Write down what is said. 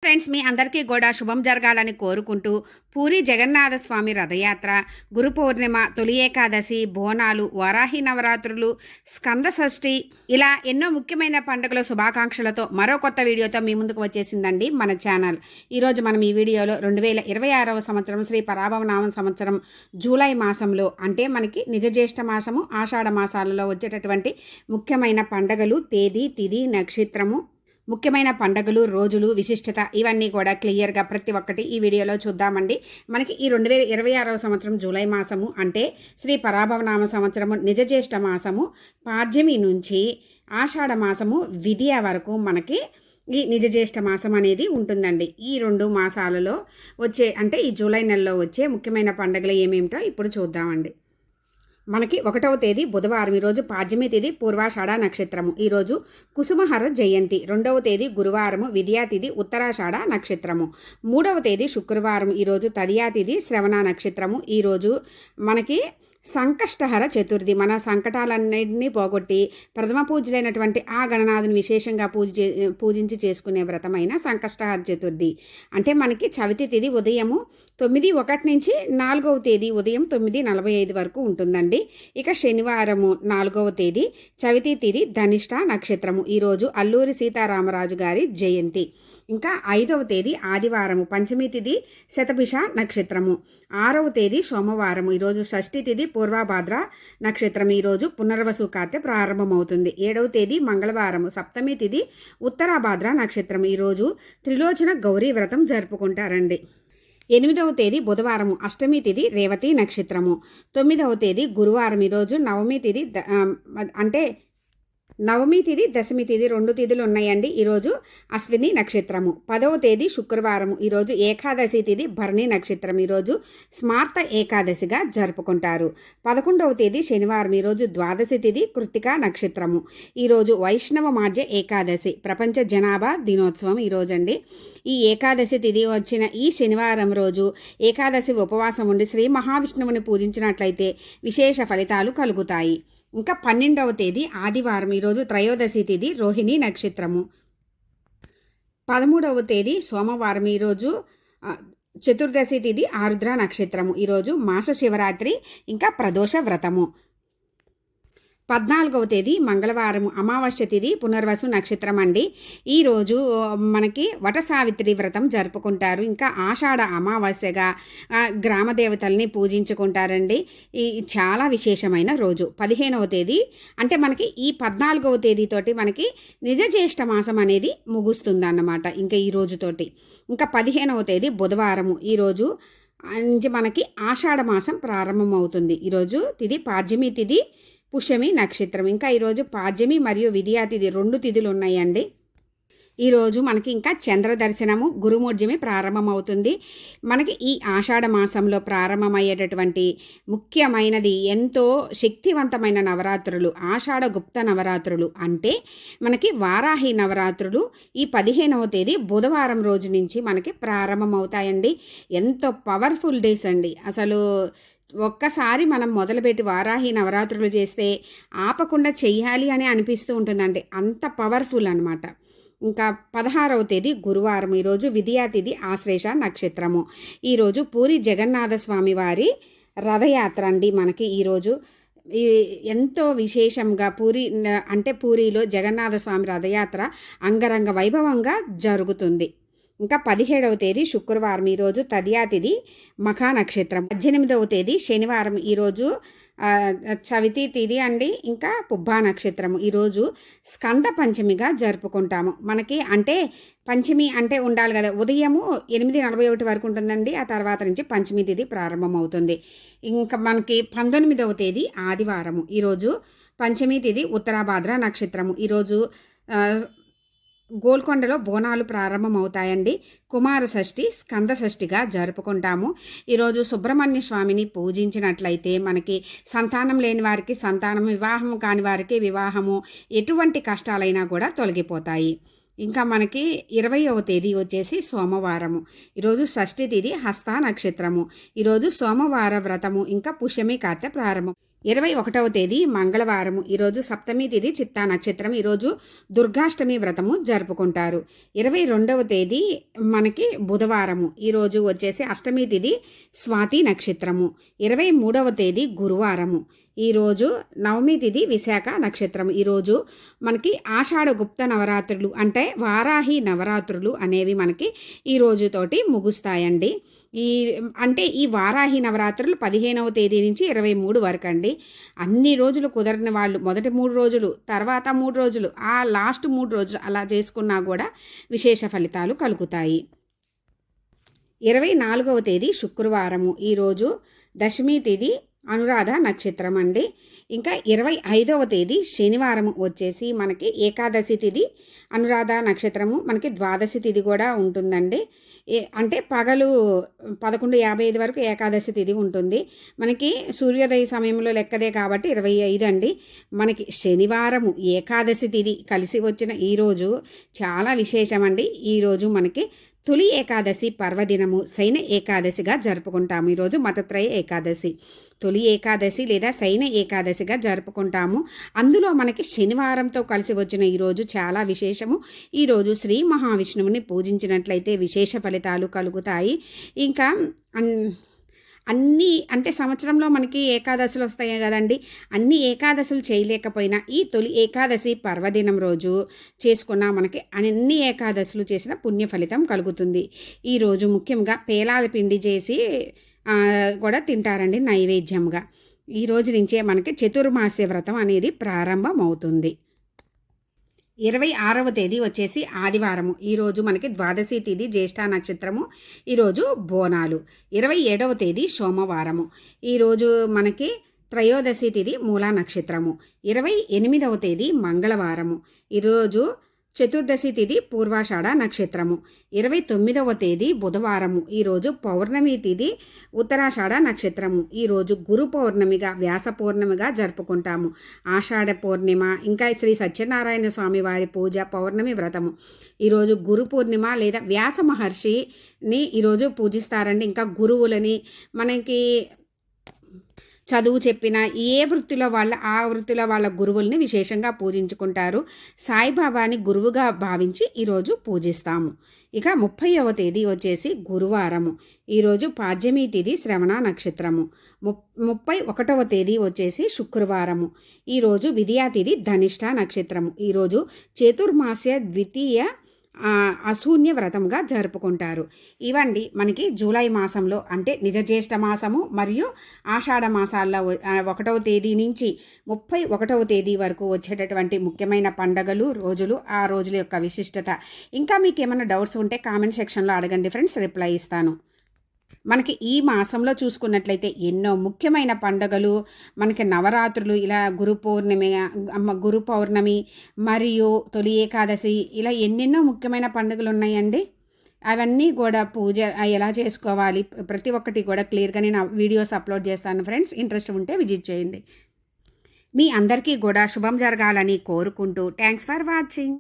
Friends, మీ అందరికీ కూడా శుభం జరగాలని కోరుకుంటూ పూరి జగన్నాథ స్వామి రథయాత్ర, గురు పౌర్ణిమ, తొలి ఏకాదశి, బోనాలు, వారాహి నవరాత్రులు, స్కంద షష్ఠి ఇలా ఎన్నో ముఖ్యమైన పండుగల శుభాకాంక్షలతో మరో కొత్త వీడియోతో మీ ముందుకు వచ్చేసిందండి మన ఛానల్. ఈరోజు మనం ఈ వీడియోలో 2026వ సంవత్సరం శ్రీ పరాభవనామ సంవత్సరం జూలై మాసంలో, అంటే మనకి నిజ జ్యేష్ఠ మాసము, ఆషాఢ మాసాలలో వచ్చేటటువంటి ముఖ్యమైన పండుగలు, తేదీ, తిథి, నక్షత్రము, ముఖ్యమైన పండుగలు, రోజులు, విశిష్టత ఇవన్నీ కూడా క్లియర్గా ప్రతి ఒక్కటి ఈ వీడియోలో చూద్దామండి. మనకి ఈ 2026వ సంవత్సరం జూలై మాసము అంటే శ్రీ పరాభవనామ సంవత్సరము నిజ జ్యేష్ఠ మాసము పాడ్యమి నుంచి ఆషాఢ మాసము విదియ వరకు మనకి ఈ నిజ జ్యేష్ఠ మాసం అనేది ఉంటుందండి. ఈ 2 మాసాలలో వచ్చే, అంటే ఈ జూలై నెలలో వచ్చే ముఖ్యమైన పండుగలు ఏమేమిటో ఇప్పుడు చూద్దామండి. మనకి 1వ తేదీ బుధవారం, ఈరోజు పాడ్యమి తిథి, పూర్వాషాఢ నక్షత్రము, ఈరోజు కుసుమహర జయంతి. 2వ తేదీ గురువారము, విద్యా తిథి, ఉత్తరాషాఢ నక్షత్రము. 3వ తేదీ శుక్రవారం, ఈరోజు తదియా తిథి, శ్రవణ నక్షత్రము. ఈరోజు మనకి సంకష్టహర చతుర్థి, మన సంకటాలన్నింటినీ పోగొట్టి ప్రథమ పూజలైనటువంటి ఆ గణనాథుని విశేషంగా పూజించి చేసుకునే వ్రతమైన సంకష్టహర చతుర్థి. అంటే మనకి చవితి తిథి ఉదయము 9:01 నుంచి 4వ తేదీ ఉదయం 9:45 వరకు ఉంటుందండి. ఇక శనివారము 4వ తేదీ చవితి తిథి, ధనిష్ట నక్షత్రము. ఈరోజు అల్లూరి సీతారామరాజు గారి జయంతి. ఇంకా 5వ తేదీ ఆదివారము, పంచమి తిథి, శతభిష నక్షత్రము. 6వ తేదీ సోమవారము, ఈరోజు షష్ఠి తిథి, పూర్వభాద్ర నక్షత్రం. ఈరోజు పునర్వసు కార్తె ప్రారంభమవుతుంది. 7వ తేదీ మంగళవారము, సప్తమి తిథి, ఉత్తరాభాద్ర నక్షత్రం. ఈరోజు త్రిలోచన గౌరీ వ్రతం జరుపుకుంటారండి. 8వ తేదీ బుధవారము, అష్టమి తిథి, రేవతి నక్షత్రము. 9వ తేదీ గురువారం, ఈరోజు నవమి తిథి, అంటే నవమి తిథి, దశమి తిథి 2 తిథులు ఉన్నాయండి. ఈరోజు అశ్విని నక్షత్రము. 10వ తేదీ శుక్రవారం, ఈరోజు ఏకాదశి తిథి, భరణి నక్షత్రం. ఈరోజు స్మార్త ఏకాదశిగా జరుపుకుంటారు. 11వ తేదీ శనివారం, ఈరోజు ద్వాదశి తిథి, కృత్తికా నక్షత్రము. ఈరోజు వైష్ణవ మాధ్య ఏకాదశి, ప్రపంచ జనాభా దినోత్సవం ఈరోజండి. ఈ ఏకాదశి తిథి వచ్చిన ఈ శనివారం రోజు ఏకాదశి ఉపవాసం ఉండి శ్రీ మహావిష్ణువుని పూజించినట్లయితే విశేష ఫలితాలు కలుగుతాయి. ఇంకా 12వ తేదీ ఆదివారం, ఈరోజు త్రయోదశి తిథి, రోహిణి నక్షత్రము. 13వ తేదీ సోమవారం, ఈరోజు చతుర్దశి తిథి, ఆరుద్ర నక్షత్రము. ఈరోజు మాస శివరాత్రి, ఇంకా ప్రదోష వ్రతము. 14వ తేదీ మంగళవారం, అమావాస్య తిథి, పునర్వసు నక్షత్రం అండి. ఈరోజు మనకి వట సావిత్రి వ్రతం జరుపుకుంటారు. ఇంకా ఆషాఢ అమావాస్యగా గ్రామ దేవతల్ని పూజించుకుంటారండి. ఈ చాలా విశేషమైన రోజు. 15వ తేదీ, అంటే మనకి ఈ 14వ తేదీతోటి మనకి నిజ జ్యేష్ఠ మాసం అనేది ముగుస్తుంది అన్నమాట. ఇంకా ఈ రోజుతోటి ఇంకా 15వ తేదీ బుధవారము, ఈరోజు నుంచి మనకి ఆషాఢ మాసం ప్రారంభమవుతుంది. ఈరోజు తిథి పాడ్యమి తిథి, పుష్యమి నక్షత్రం. ఇంకా ఈరోజు పాడ్యమి మరియు విద్యా తిథి 2 తిథులు ఉన్నాయండి. ఈరోజు మనకి ఇంకా చంద్ర దర్శనము, గురుమూర్జమి ప్రారంభమవుతుంది. మనకి ఈ ఆషాఢ మాసంలో ప్రారంభమయ్యేటటువంటి ముఖ్యమైనది, ఎంతో శక్తివంతమైన నవరాత్రులు ఆషాఢ గుప్త నవరాత్రులు. అంటే మనకి వారాహి నవరాత్రులు ఈ 15వ తేదీ బుధవారం రోజు నుంచి మనకి ప్రారంభమవుతాయండి. ఎంతో పవర్ఫుల్ డేస్ అండి. అసలు ఒక్కసారి మనం మొదలుపెట్టి వారాహి నవరాత్రులు చేస్తే ఆపకుండా చెయ్యాలి అని అనిపిస్తూ ఉంటుందండి. అంత పవర్ఫుల్ అనమాట. ఇంకా 16వ తేదీ గురువారం, ఈరోజు విద్యా తిథి, ఆశ్లేష నక్షత్రము. ఈరోజు పూరి జగన్నాథ స్వామి వారి రథయాత్ర అండి. మనకి ఈరోజు ఎంతో విశేషంగా పూరిలో జగన్నాథ స్వామి రథయాత్ర అంగరంగ వైభవంగా జరుగుతుంది. ఇంకా 17వ తేదీ శుక్రవారం, ఈరోజు తదియా తిథి, మఖా నక్షత్రం. 18వ తేదీ శనివారం, ఈరోజు చవితి తిథి అండి. ఇంకా పుబ్బా నక్షత్రము. ఈరోజు స్కంద పంచమిగా జరుపుకుంటాము. మనకి అంటే పంచమి అంటే ఉండాలి కదా, ఉదయము 8:41 వరకు ఉంటుందండి. ఆ తర్వాత నుంచి పంచమి తిథి ప్రారంభమవుతుంది. ఇంకా మనకి 19వ తేదీ ఆదివారము, ఈరోజు పంచమి తిథి, ఉత్తరాభాద్ర నక్షత్రము. ఈరోజు గోల్కొండలో బోనాలు ప్రారంభమవుతాయండి. కుమార షష్ఠి, స్కంద షష్ఠిగా జరుపుకుంటాము. ఈరోజు సుబ్రహ్మణ్య స్వామిని పూజించినట్లయితే మనకి సంతానం లేని వారికి సంతానం, వివాహం కాని వారికి వివాహము, ఎటువంటి కష్టాలైనా కూడా తొలగిపోతాయి. ఇంకా మనకి 20వ తేదీ వచ్చేసి సోమవారము. ఈరోజు షష్ఠి తిథి, హస్త నక్షత్రము. ఈరోజు సోమవార వ్రతము, ఇంకా పుష్యమి కార్తె ప్రారంభం. 21వ తేదీ మంగళవారము. ఈరోజు సప్తమి తిథి చిత్తా నక్షత్రం. ఈరోజు దుర్గాష్టమి వ్రతము జరుపుకుంటారు. 22వ తేదీ మనకి బుధవారము. ఈరోజు వచ్చేసి అష్టమి తిథి స్వాతి నక్షత్రము. 23వ తేదీ గురువారము. ఈరోజు నవమి తిథి విశాఖ నక్షత్రం. ఈరోజు మనకి ఆషాఢ గుప్త నవరాత్రులు అంటే వారాహి నవరాత్రులు అనేవి మనకి ఈ రోజుతోటి ముగుస్తాయండి. ఈ వారాహి నవరాత్రులు 15వ తేదీ నుంచి 23 వరకు అండి. అన్ని రోజులు కుదరని వాళ్ళు మొదటి 3 రోజులు, తర్వాత 3 రోజులు, ఆ లాస్ట్ 3 రోజులు అలా చేసుకున్నా కూడా విశేష ఫలితాలు కలుగుతాయి. 24వ తేదీ శుక్రవారము. ఈరోజు దశమి తిథి అనురాధ నక్షత్రం అండి. ఇంకా 25వ తేదీ శనివారం వచ్చేసి మనకి ఏకాదశి తిథి అనురాధ నక్షత్రము. మనకి ద్వాదశి తిథి కూడా ఉంటుందండి. అంటే పగలు 11:55 వరకు ఏకాదశి తిథి ఉంటుంది. మనకి సూర్యోదయ సమయంలో లెక్కదే కాబట్టి 25 అండి. మనకి శనివారము ఏకాదశి తిథి కలిసి వచ్చిన ఈరోజు చాలా విశేషమండి. ఈరోజు మనకి తొలి ఏకాదశి పర్వదినము శయన ఏకాదశిగా జరుపుకుంటాము. ఈరోజు మతత్రయ ఏకాదశి, తొలి ఏకాదశి లేదా శయన ఏకాదశిగా జరుపుకుంటాము. అందులో మనకి శనివారంతో కలిసి వచ్చిన ఈరోజు చాలా విశేషము. ఈరోజు శ్రీ మహావిష్ణువుని పూజించినట్లయితే విశేష ఫలితాలు కలుగుతాయి. ఇంకా అన్నీ అంటే సంవత్సరంలో మనకి ఏకాదశులు వస్తాయి కదండి. అన్ని ఏకాదశులు చేయలేకపోయినా ఈ తొలి ఏకాదశి పర్వదినం రోజు చేసుకున్న మనకి అన్ని ఏకాదశులు చేసిన పుణ్య ఫలితం కలుగుతుంది. ఈరోజు ముఖ్యంగా పేలాల పిండి చేసి కూడా తింటారండి నైవేద్యంగా. ఈ రోజు నుంచే మనకి చతుర్మాస్య వ్రతం అనేది ప్రారంభమవుతుంది. 26వ తేదీ వచ్చేసి ఆదివారము. ఈరోజు మనకి ద్వాదశి తిథి జ్యేష్ఠ నక్షత్రము. ఈరోజు బోనాలు. 27వ తేదీ సోమవారము. ఈరోజు మనకి త్రయోదశి తిథి మూలా నక్షత్రము. 28వ తేదీ మంగళవారము. ఈరోజు చతుర్దశి తిథి పూర్వాషాఢ నక్షత్రము. 29వ తేదీ బుధవారము. ఈరోజు పౌర్ణమి తిథి ఉత్తరాషాఢ నక్షత్రము. ఈరోజు గురు పౌర్ణమిగా వ్యాస పౌర్ణమిగా జరుపుకుంటాము. ఆషాఢ పౌర్ణిమ, ఇంకా శ్రీ సత్యనారాయణ స్వామి వారి పూజ, పౌర్ణమి వ్రతము. ఈరోజు గురు పూర్ణిమ లేదా వ్యాస మహర్షిని ఈరోజు పూజిస్తారండి. ఇంకా గురువులని మనకి చదువు చెప్పిన ఏ వృత్తిలో ఆ వృత్తిలో వాళ్ళ గురువుల్ని విశేషంగా పూజించుకుంటారు. సాయిబాబాని గురువుగా భావించి ఈరోజు పూజిస్తాము. ఇక 30వ తేదీ వచ్చేసి గురువారము. ఈరోజు పాడ్యమి తిథి శ్రవణ నక్షత్రము. 31వ తేదీ వచ్చేసి శుక్రవారము. ఈరోజు విద్యా తిథి ధనిష్ట నక్షత్రము. ఈరోజు చతుర్మాస్య ద్వితీయ అశూన్య వ్రతంగా జరుపుకుంటారు. ఇవండి మనకి జూలై మాసంలో అంటే నిజ జ్యేష్ఠ మాసము మరియు ఆషాఢ మాసాల్లో 1వ తేదీ నుంచి 31వ తేదీ వరకు వచ్చేటటువంటి ముఖ్యమైన పండగలు, రోజులు, ఆ రోజుల యొక్క విశిష్టత. ఇంకా మీకు ఏమైనా డౌట్స్ ఉంటే కామెంట్ సెక్షన్లో అడగండి ఫ్రెండ్స్, రిప్లై ఇస్తాను. మనకి ఈ మాసంలో చూసుకున్నట్లయితే ఎన్నో ముఖ్యమైన పండుగలు, మనకి నవరాత్రులు, ఇలా గురు పౌర్ణమి మరియు తొలి ఏకాదశి, ఇలా ఎన్నెన్నో ముఖ్యమైన పండుగలు ఉన్నాయండి. అవన్నీ కూడా పూజ ఎలా చేసుకోవాలి ప్రతి ఒక్కటి కూడా క్లియర్గా నేను వీడియోస్ అప్లోడ్ చేస్తాను ఫ్రెండ్స్. ఇంట్రెస్ట్ ఉంటే విజిట్ చేయండి. మీ అందరికీ కూడా శుభం జరగాలని కోరుకుంటూ థ్యాంక్స్ ఫర్ వాచింగ్.